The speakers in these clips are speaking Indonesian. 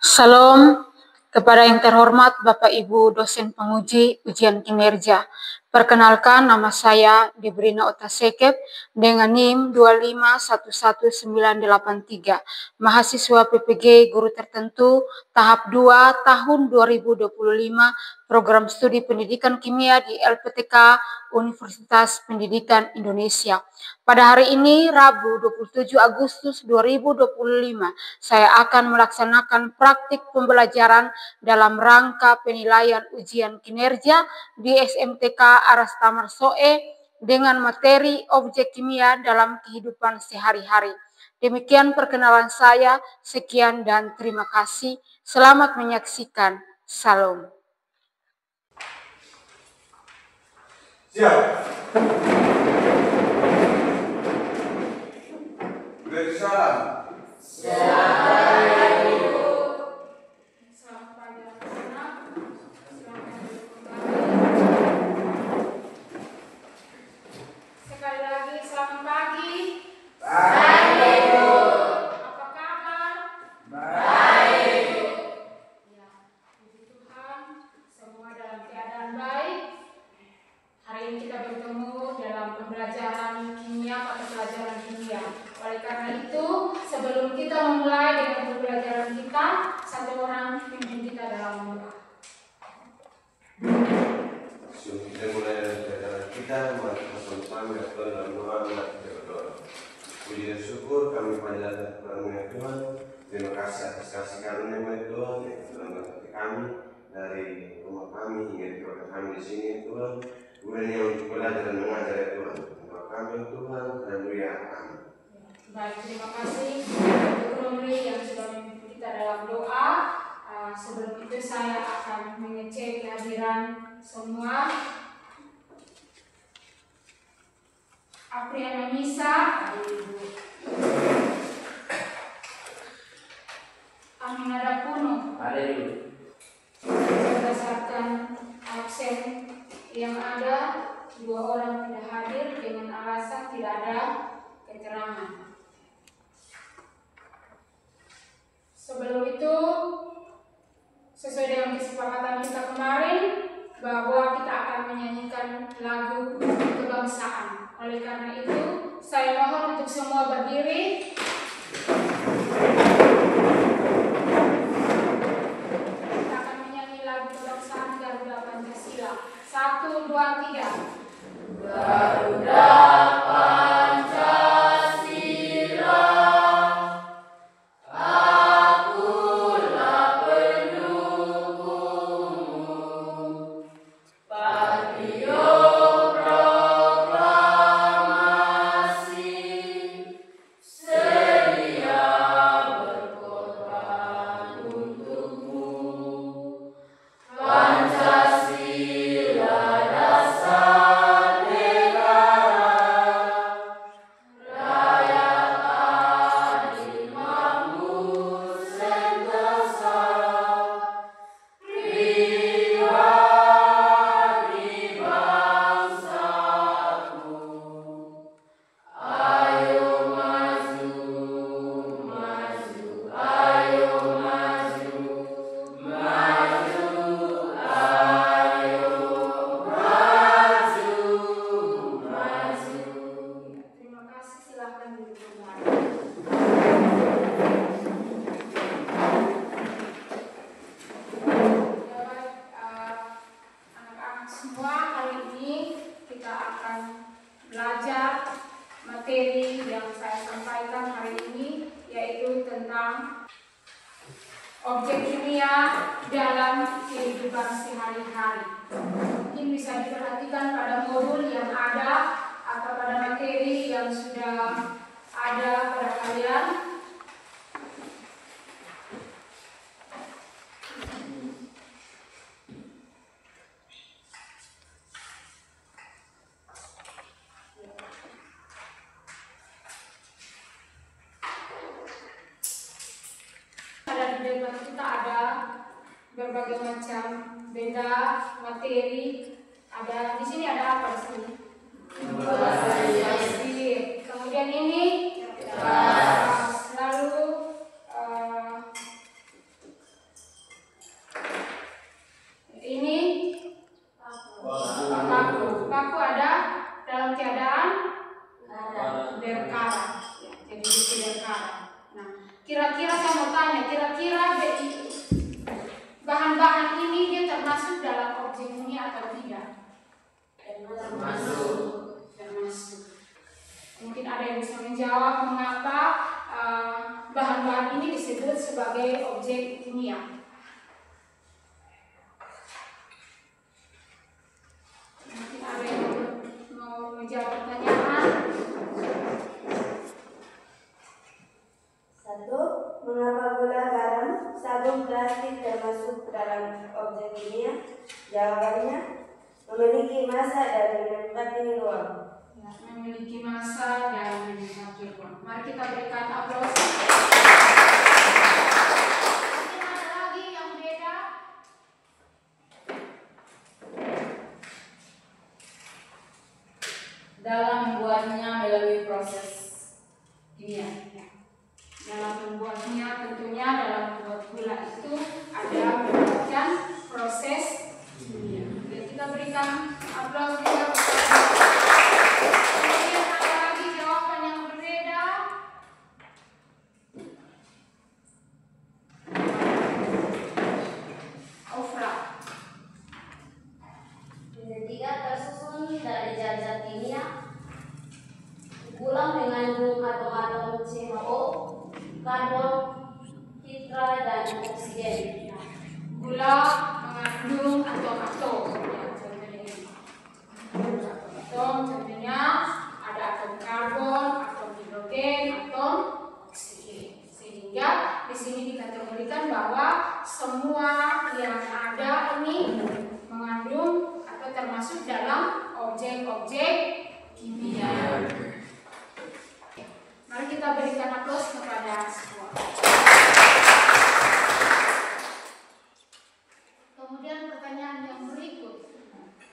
Salam kepada yang terhormat Bapak Ibu dosen penguji ujian kinerja. Perkenalkan, nama saya Debrina Otasekep dengan NIM 2511983, mahasiswa PPG Guru Tertentu tahap 2 tahun 2025, program studi pendidikan kimia di LPTK Universitas Pendidikan Indonesia. Pada hari ini, Rabu 27 Agustus 2025, saya akan melaksanakan praktik pembelajaran dalam rangka penilaian ujian kinerja di SMTK Aras Tamar Soe dengan materi objek kimia dalam kehidupan sehari-hari. Demikian perkenalan saya, sekian dan terima kasih. Selamat menyaksikan. Salam. Siap. Beri salam. Pembelajaran kimia pada pelajaran kimia. Oleh karena itu, sebelum kita memulai dengan pembelajaran kita, satu orang pimpin kita dalam doa. Sebelum kita mulai dengan pembelajaran kita, mari kita sama-sama dalam doa kita berdoa. Puji dan syukur kami pada Tuhan ya Tuhan. Terima kasih atas kasih karunia ya Tuhan yang telah memberkati kami dari rumah kami hingga di keluarga kami di sini ya Tuhan. Kemudian untuk belajar dan mengajar ya Tuhan. Terima kami Tuhan, haleluya, amin. Baik, terima kasih untuk Romli yang sudah memimpin kita dalam doa. Sebelum itu saya akan mengecek kehadiran semua. Apriana Nisa, Aminada Puno, berdasarkan absen yang ada, 2 orang tidak hadir dengan alasan tidak ada keterangan. Sebelum itu, sesuai dengan kesepakatan kita kemarin, bahwa kita akan menyanyikan lagu kebangsaan. Oleh karena itu, saya mohon untuk semua berdiri. Kita akan menyanyi lagu kebangsaan Garuda Pancasila. 1, 2, 3. Garuda materi yang saya sampaikan hari ini, yaitu tentang objek kimia dalam kehidupan sehari-hari. Mungkin bisa diperhatikan pada modul yang ada atau pada materi yang sudah ada pada kalian. Di depan kita ada berbagai macam benda materi. Ada di sini, ada apa di sini? Kemudian ini lalu bertanya, kira-kira bahan-bahan ini dia termasuk dalam objek kimia atau tidak? Termasuk. Mungkin ada yang bisa menjawab mengapa bahan-bahan ini disebut sebagai objek kimia. Mungkin ada yang mau menjawab pertanyaan. 1. Mengapa gula, garam, sabun, plastik termasuk dalam objek kimia? Jawabannya, memiliki massa dan menempati ruang. Memiliki massa dan menempati ruang. Mari kita berikan aplaus. Mungkin ada lagi yang beda. Dalam membuatnya melalui proses kimia. Dalam membuatnya, tentunya dalam membuat gula itu ada melibatkan proses kimia. Jadi kita berikan aplaus juga. Kemudian ada lagi jawaban yang berbeda. Ofra. Yang ketiga, tersusun dari zat-zat kimia. Gula mengandung atom-atom CHO, karbon, hidra, dan oksigen. Gula mengandung atom-atom. Ya, contohnya ini. Atom, contohnya ada atom karbon, atom hidrogen, atom oksigen. Sehingga di sini dikategorikan bahwa semua yang ada ini mengandung atau termasuk dalam objek-objek kimia. Mari kita berikan aplaus kepada semua. Kemudian pertanyaan yang berikut.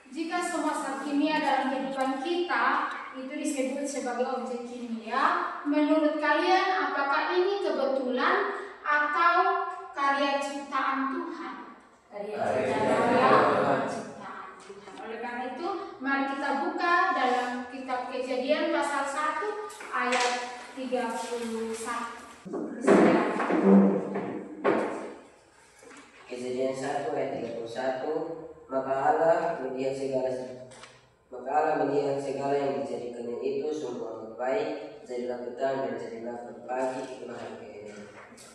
Jika semua zat kimia dalam kehidupan kita itu disebut sebagai objek kimia, menurut kalian apakah ini kebetulan atau karya ciptaan Tuhan? Karya ciptaan Tuhan. Oleh karena itu, mari kita buka dalam kitab Kejadian pasal 1 ayat 31. Kejadian 1 ayat 31. Maka Allah melihat segala yang dijadikannya itu sungguh amat baik. Jadilah petang dan jadilah pagi, itulah hari keesokan.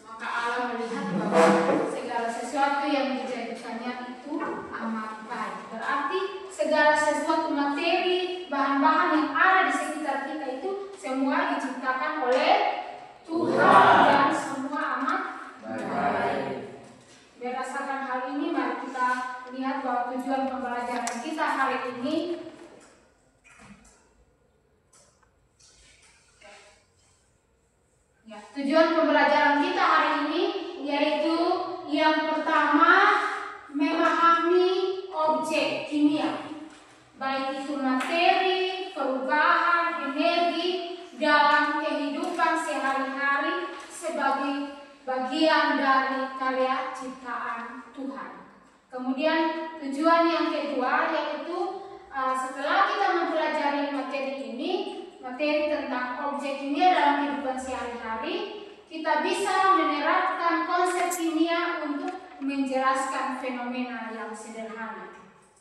Maka Allah melihat bahwa segala sesuatu yang dijadikannya itu amat baik. Berarti segala sesuatu materi, bahan-bahan yang ada di sekitar kita itu semua diciptakan oleh Tuhan dan semua amat baik. Berdasarkan hal ini, mari kita lihat bahwa tujuan pembelajaran kita hari ini tujuan pembelajaran kita hari ini yaitu yang pertama, memahami objek kimia, baik itu materi, perubahan, energi dalam kehidupan sehari-hari sebagai bagian dari karya ciptaan Tuhan. Kemudian tujuan yang kedua yaitu setelah kita mempelajari materi ini, materi tentang objek kimia dalam kehidupan sehari-hari, kita bisa menerapkan konsep kimia untuk menjelaskan fenomena yang sederhana.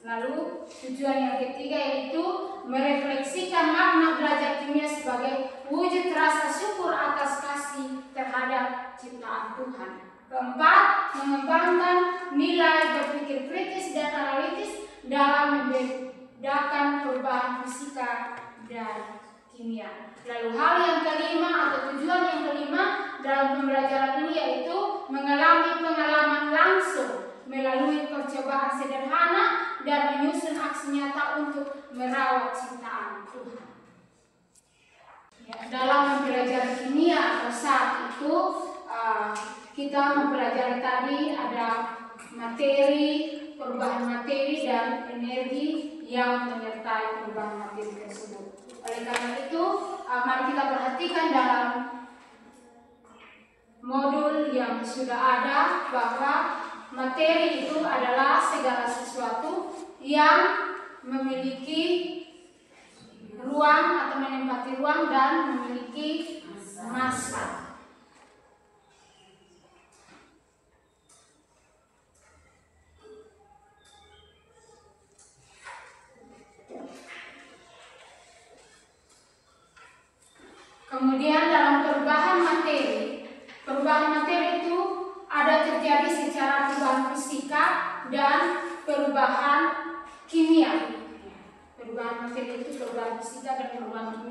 Lalu tujuan yang ketiga yaitu merefleksikan makna belajar kimia sebagai wujud rasa syukur atas kasih terhadap ciptaan Tuhan. Keempat, mengembangkan nilai berpikir kritis dan analitis dalam membedakan perubahan fisika dan kimia. Lalu hal yang kelima atau tujuan yang kelima dalam pembelajaran ini yaitu mengalami pengalaman langsung melalui percobaan sederhana dan menyusun aksi nyata untuk merawat ciptaan Tuhan. Ya, dalam mempelajari kimia atau saat itu kita mempelajari tadi ada materi, perubahan materi dan energi yang menyertai perubahan materi tersebut. Oleh karena itu, mari kita perhatikan dalam modul yang sudah ada bahwa materi itu adalah segala sesuatu yang memiliki ruang atau menempati ruang dan memiliki massa.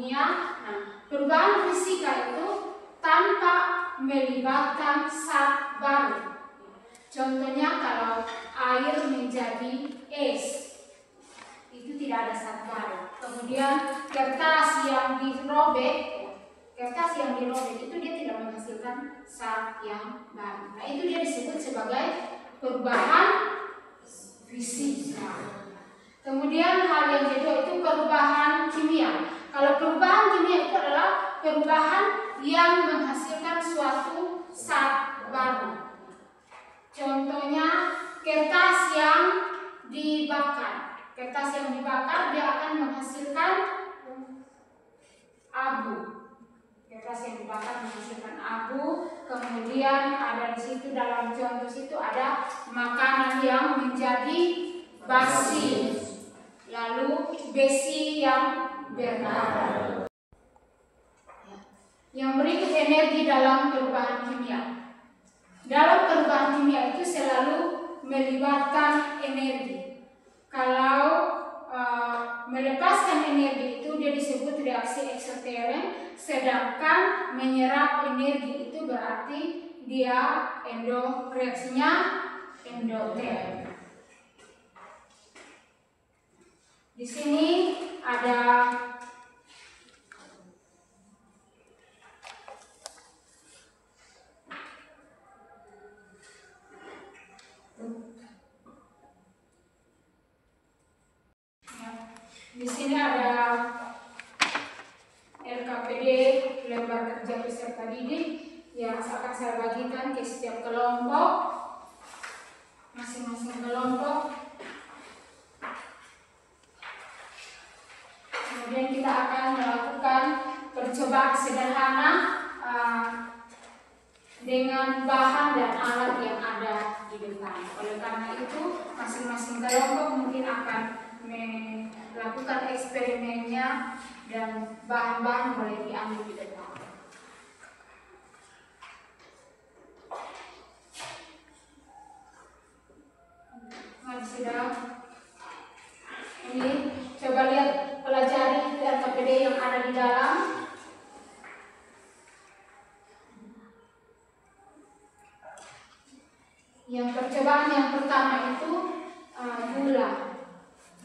kimia. Nah, perubahan fisika itu tanpa melibatkan zat baru. Contohnya kalau air menjadi es, itu tidak ada zat baru. Kemudian kertas yang dirobek itu dia tidak menghasilkan zat yang baru. Nah, itu dia disebut sebagai perubahan fisika. Kemudian hal yang kedua itu perubahan kimia. Kalau perubahan kimia itu adalah perubahan yang menghasilkan suatu zat baru. Contohnya kertas yang dibakar. Kertas yang dibakar dia akan menghasilkan abu. Kertas yang dibakar menghasilkan abu. Kemudian ada di situ dalam contoh situ ada makanan yang menjadi basi. Lalu besi yang berkarat. Yang berikut energi dalam perubahan kimia. Dalam perubahan kimia itu selalu melibatkan energi. Kalau melepaskan energi itu dia disebut reaksi eksoterm, sedangkan menyerap energi itu berarti dia reaksinya endoterm. Di sini ada LKPD lembar kerja peserta didik yang akan saya bagikan ke setiap kelompok, masing-masing kelompok. Kemudian kita akan melakukan percobaan sederhana dengan bahan dan alat yang ada di depan. Oleh karena itu, masing-masing kelompok mungkin akan melakukan eksperimennya dan bahan-bahan boleh diambil di depan. Mari sudah. Ini coba lihat, pelajari LKPD yang ada di dalam. Yang percobaan yang pertama itu gula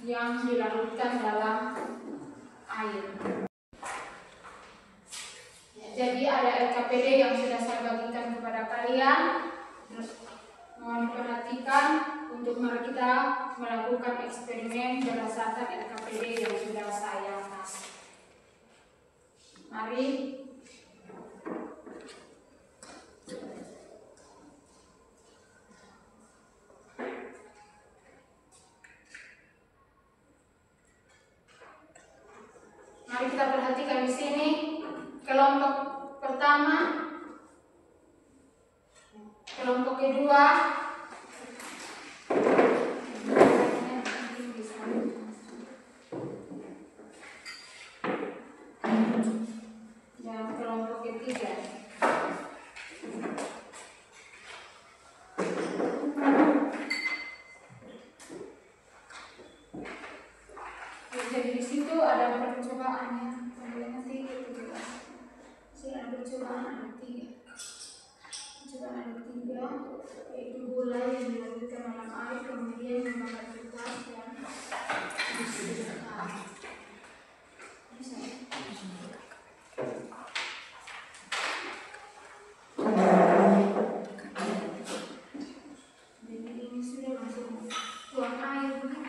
yang dilarutkan dalam air. Jadi ada LKPD yang sudah saya bagikan kepada kalian. Mohon diperhatikan untuk mari kita melakukan eksperimen berdasarkan LKPD yang sudah saya kasih. Mari. Mari kita perhatikan di sini kelompok pertama, kelompok kedua, dan kelompok ketiga. Jadi di situ ada percobaannya. Nanti ada percobaan ada 3. Percobaan ada 3, yaitu gula yang dilarutkan dalam air, kemudian membakar kertas dan disidangkan. Jadi ini sudah langsung tuang air begitu.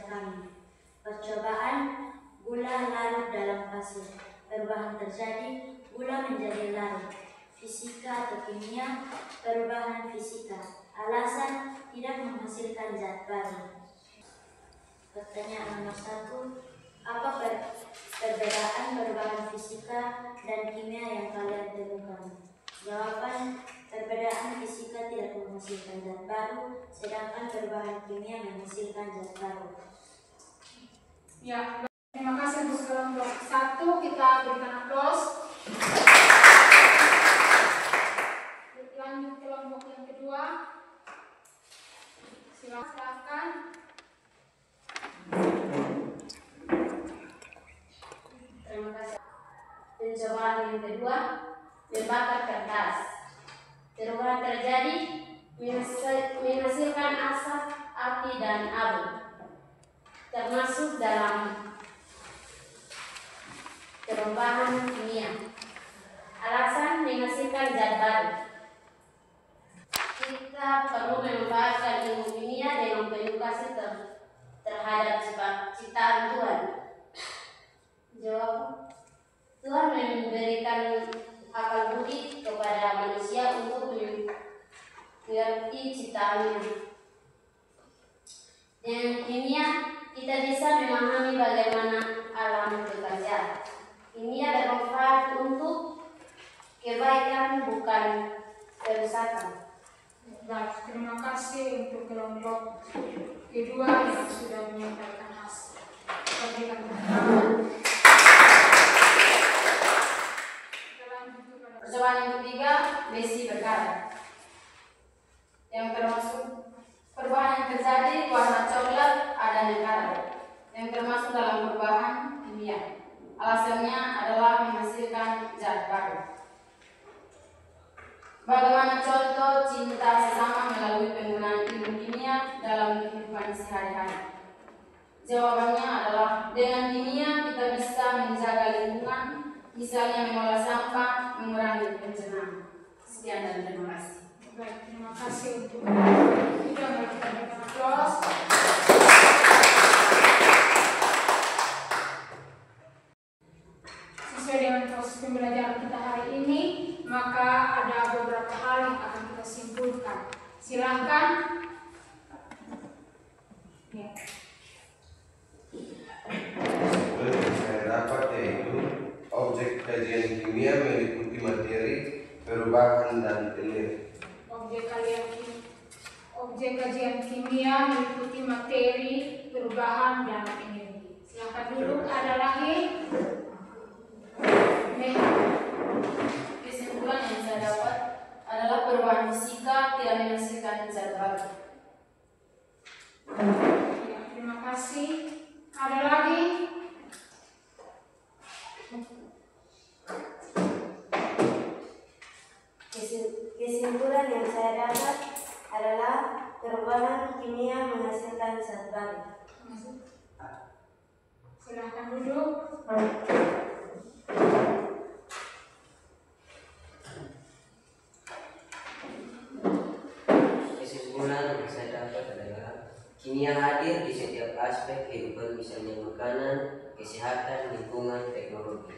kami. Percobaan, gula larut dalam pasir. Perubahan terjadi, gula menjadi larut. Fisika atau kimia, perubahan fisika. Alasan, tidak menghasilkan zat baru. Pertanyaan nomor 1. Apa perbedaan perubahan fisika dan kimia yang kalian temukan? Jawaban, perbedaan fisika tidak menghasilkan zat baru, sedangkan perubahan kimia menghasilkan zat baru. Ya, terima kasih untuk kelompok 1. Kita berikan aplaus. Lanjut kelompok yang kedua. Silakan. Terima kasih. Pencobaan yang kedua, membakar kertas. Perubahan terjadi, menghasilkan asap, api, dan abu, termasuk dalam perubahan kimia. Alasan, menghasilkan zat baru. Kita perlu membahaskan ilmu kimia dengan edukasi terhadap ciptaan Tuhan. Jawab, Tuhan memberikan akal budi kepada manusia untuk mengerti ciptaannya. Dengan kimia, kita bisa memahami bagaimana alam bekerja. Kimia bermanfaat untuk kebaikan, bukan kerusakan. Baik, terima kasih untuk kelompok kedua yang sudah menyampaikan hasil. Percobaan yang ketiga, besi berkarat. Yang termasuk perubahan yang terjadi, warna coklat ada yang karat, yang termasuk dalam perubahan kimia. Alasannya adalah menghasilkan zat baru. Bagaimana contoh cinta sesama melalui penggunaan ilmu kimia dalam kehidupan sehari-hari? Jawabannya adalah dengan kimia kita bisa menjaga lingkungan, misalnya mengolah sampah, mengurangi pencemaran. Sekian dan terima kasih. Baik, terima kasih untuk kita berikan aplaus. Sesuai dengan proses pembelajaran kita hari ini, maka ada beberapa hal yang akan kita simpulkan. Silahkan. Ya. Yang saya dapat yaitu objek kajian kimia meliputi materi, perubahan, dan energi. Objek kajian kimia meliputi materi, perubahan, dan energi. Silahkan duduk. Ada lagi? Kesimpulan yang saya dapat adalah perubahan fisika tidak menghasilkan zat baru. Ya, terima kasih. Ada lagi? Kesimpulan yang saya dapat adalah perubahan kimia menghasilkan zat baru. Silahkan duduk. Kesimpulan yang saya dapat adalah kimia hadir di setiap aspek kehidupan, misalnya makanan, kesehatan, lingkungan, teknologi.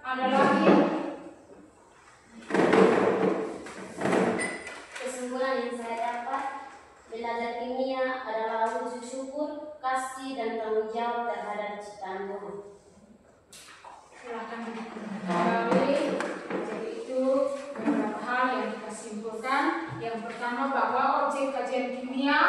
Ada lagi? Kesimpulan yang saya dapat, belajar kimia adalah wujud syukur, kasih, dan tanggung jawab terhadap ciptaan Tuhan. Silahkan kembali. Jadi itu beberapa hal yang kita simpulkan. Yang pertama bahwa objek kajian kimia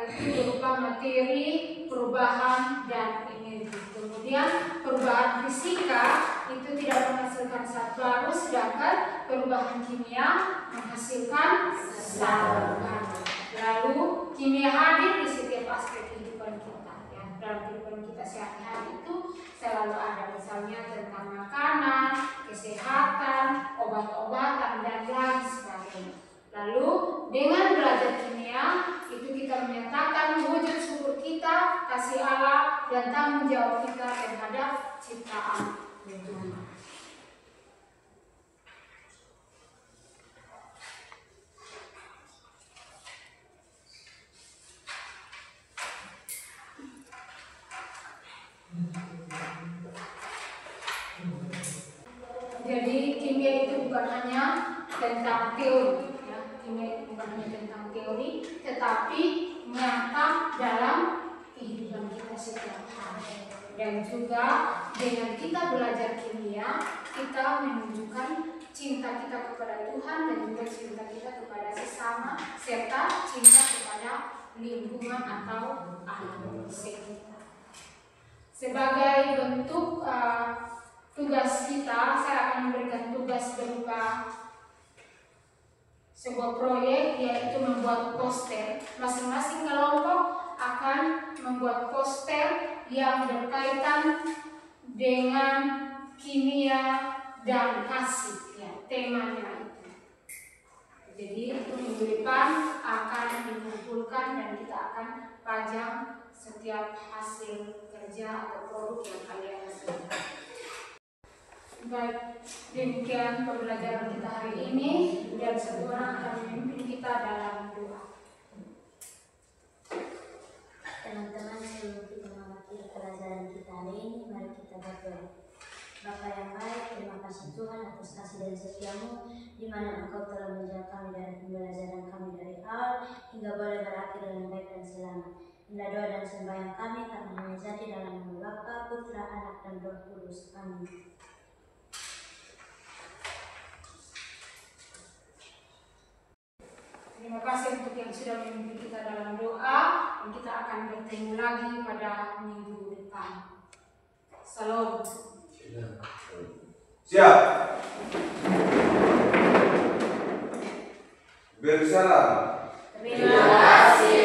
itu berupa materi, perubahan, dan energi. Kemudian perubahan fisika itu tidak menghasilkan zat baru, sedangkan perubahan kimia menghasilkan zat baru. Lalu kimia hadir di setiap aspek kehidupan kita. Ya, dalam kehidupan kita sehari-hari itu selalu ada, misalnya tentang makanan, kesehatan, obat-obatan, dan lain sebagainya. Lalu dengan belajar kimia itu kita menyatakan wujud syukur kita, kasih Allah, dan tanggung jawab kita terhadap ciptaan lingkungan. bukan hanya tentang teori, ya. Kimia bukan hanya tentang teori, tetapi nyata dalam kehidupan kita setiap hari. Dan juga dengan kita belajar kimia, kita menunjukkan cinta kita kepada Tuhan dan juga cinta kita kepada sesama, serta cinta kepada lingkungan atau alam sekitar. Sebagai bentuk tugas kita, saya akan memberikan tugas berupa sebuah proyek, yaitu membuat poster. Masing-masing kelompok akan membuat poster yang berkaitan dengan kimia dan kasih, ya, temanya itu. Jadi itu minggu depan akan dikumpulkan dan kita akan pajang setiap hasil kerja atau produk yang kalian lakukan. Baik, demikian pembelajaran kita hari ini, dan satu orang akan memimpin kita dalam doa. Teman-teman, sebelum kita mengakhiri pelajaran kita hari ini, mari kita berdoa. Bapa yang baik, terima kasih Tuhan atas kasih dan setiamu, di mana Engkau telah menjaga kami dari pembelajaran kami dari awal hingga boleh berakhir dengan baik dan selamat. Inilah doa dan sembahyang kami karena hanya jadi dalam nama Bapa, Putra, Anak, dan Roh Kudus. Amin. Terima kasih untuk yang sudah memimpin kita dalam doa, dan kita akan bertemu lagi pada minggu depan. Salam. Siap. Bersalam. Terima kasih.